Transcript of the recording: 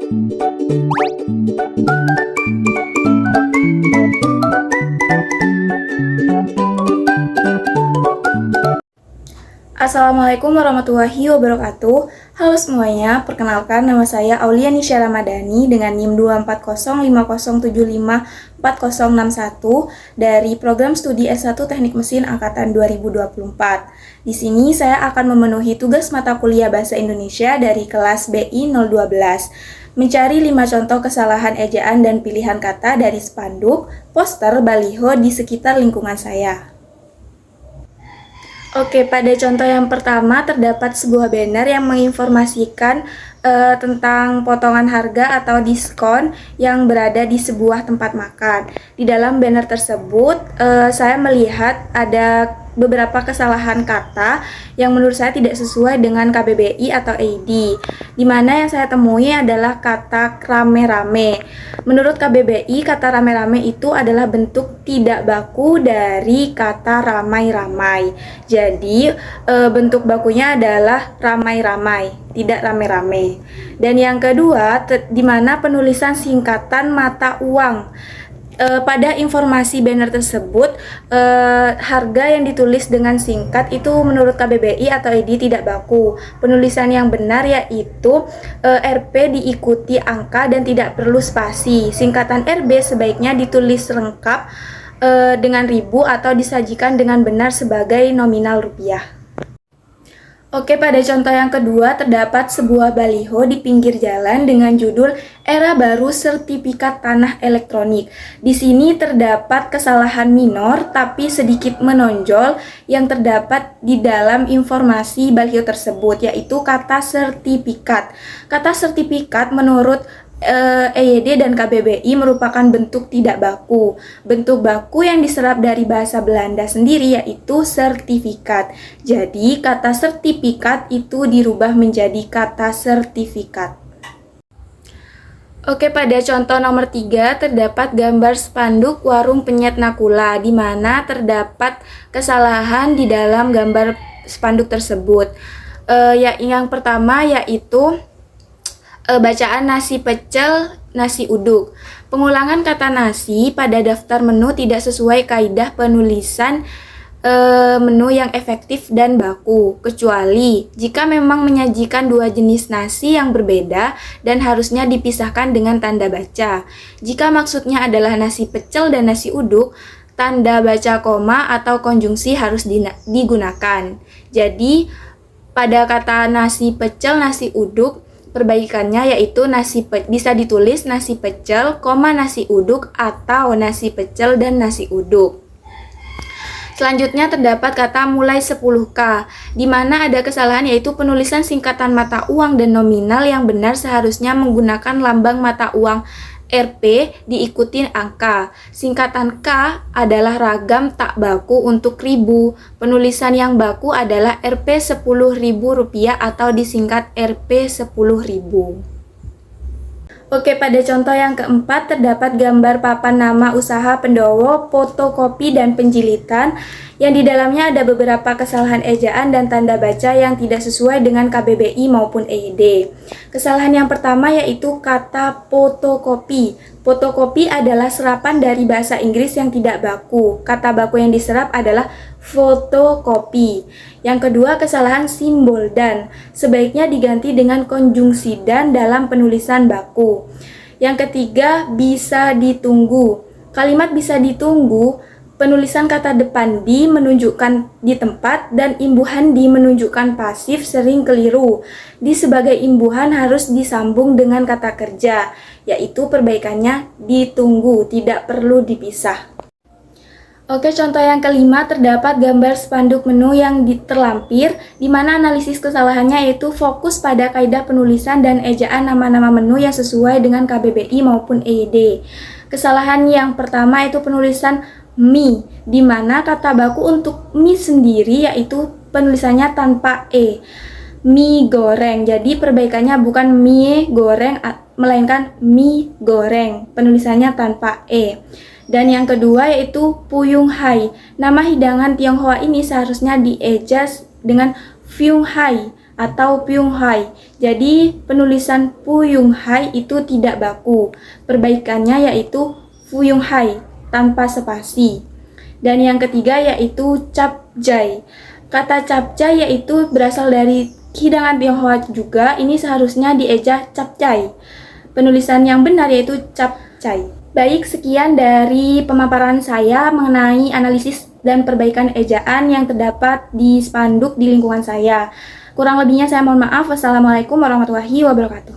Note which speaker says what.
Speaker 1: Assalamualaikum warahmatullahi wabarakatuh. Halo semuanya, perkenalkan nama saya Aulia Nisha Ramadhani dengan NIM 24050754061 dari program studi S1 Teknik Mesin angkatan 2024. Di sini saya akan memenuhi tugas mata kuliah Bahasa Indonesia dari kelas BI 012. Mencari 5 contoh kesalahan ejaan dan pilihan kata dari spanduk, poster, baliho di sekitar lingkungan saya. Oke, pada contoh yang pertama terdapat sebuah banner yang menginformasikan tentang potongan harga atau diskon yang berada di sebuah tempat makan. Di dalam banner tersebut, saya melihat ada beberapa kesalahan kata yang menurut saya tidak sesuai dengan KBBI atau EID. Di mana yang saya temui adalah kata rame-rame. Menurut KBBI, kata rame-rame itu adalah bentuk tidak baku dari kata ramai-ramai. Jadi, bentuk bakunya adalah ramai-ramai, tidak rame-rame. Dan yang kedua, di mana penulisan singkatan mata uang. Pada informasi banner tersebut, harga yang ditulis dengan singkat itu menurut KBBI atau EID tidak baku. Penulisan yang benar yaitu RP diikuti angka dan tidak perlu spasi. Singkatan RB sebaiknya ditulis lengkap dengan ribu atau disajikan dengan benar sebagai nominal rupiah. Oke, pada contoh yang kedua terdapat sebuah baliho di pinggir jalan dengan judul Era Baru Sertifikat Tanah Elektronik. Di sini terdapat kesalahan minor tapi sedikit menonjol yang terdapat di dalam informasi baliho tersebut, yaitu kata sertifikat. Kata sertifikat menurut EYD dan KBBI merupakan bentuk tidak baku. Bentuk baku yang diserap dari bahasa Belanda sendiri yaitu sertifikat. Jadi kata sertifikat itu dirubah menjadi kata sertifikat. Oke, pada contoh nomor 3 terdapat gambar spanduk warung penyet Nakula di mana terdapat kesalahan di dalam gambar spanduk tersebut. Yang pertama yaitu bacaan nasi pecel, nasi uduk. Pengulangan kata nasi pada daftar menu tidak sesuai kaidah penulisan menu yang efektif dan baku, kecuali jika memang menyajikan dua jenis nasi yang berbeda dan harusnya dipisahkan dengan tanda baca. Jika maksudnya adalah nasi pecel dan nasi uduk, tanda baca koma atau konjungsi harus digunakan. Jadi, pada kata nasi pecel, nasi uduk, perbaikannya yaitu bisa ditulis nasi pecel, nasi uduk atau nasi pecel dan nasi uduk. Selanjutnya terdapat kata mulai 10K, di mana ada kesalahan yaitu penulisan singkatan mata uang dan nominal yang benar seharusnya menggunakan lambang mata uang Rp diikuti angka. Singkatan K adalah ragam tak baku untuk ribu. Penulisan yang baku adalah Rp 10.000 atau disingkat Rp 10.000. Oke, pada contoh yang keempat terdapat gambar papan nama usaha pendowo, fotokopi dan penjilitan yang di dalamnya ada beberapa kesalahan ejaan dan tanda baca yang tidak sesuai dengan KBBI maupun EYD. Kesalahan yang pertama yaitu kata fotokopi. Fotokopi adalah serapan dari bahasa Inggris yang tidak baku. Kata baku yang diserap adalah fotokopi. Yang kedua, kesalahan simbol dan. Sebaiknya diganti dengan konjungsi dan dalam penulisan baku. Yang ketiga, bisa ditunggu. Kalimat bisa ditunggu, penulisan kata depan di menunjukkan di tempat dan imbuhan di menunjukkan pasif sering keliru. Di sebagai imbuhan harus disambung dengan kata kerja, yaitu perbaikannya ditunggu, tidak perlu dipisah. Oke, contoh yang kelima terdapat gambar spanduk menu yang terlampir, di mana analisis kesalahannya yaitu fokus pada kaidah penulisan dan ejaan nama-nama menu yang sesuai dengan KBBI maupun EYD. Kesalahan yang pertama itu penulisan mie, di mana kata baku untuk mie sendiri yaitu penulisannya tanpa E. Mie goreng, jadi perbaikannya bukan mie goreng, melainkan mie goreng, penulisannya tanpa E. Dan yang kedua yaitu Puyung Hai. Nama hidangan Tionghoa ini seharusnya diejas dengan Fyung Hai atau Pyonghai. Jadi penulisan Pyonghai itu tidak baku. Perbaikannya yaitu Pyonghai tanpa spasi. Dan yang ketiga yaitu capcay. Kata capcay yaitu berasal dari hidangan Tionghoa juga. Ini seharusnya dieja capcay. Penulisan yang benar yaitu capcay. Baik, sekian dari pemaparan saya mengenai analisis dan perbaikan ejaan yang terdapat di spanduk di lingkungan saya. Kurang lebihnya saya mohon maaf. Wassalamualaikum warahmatullahi wabarakatuh.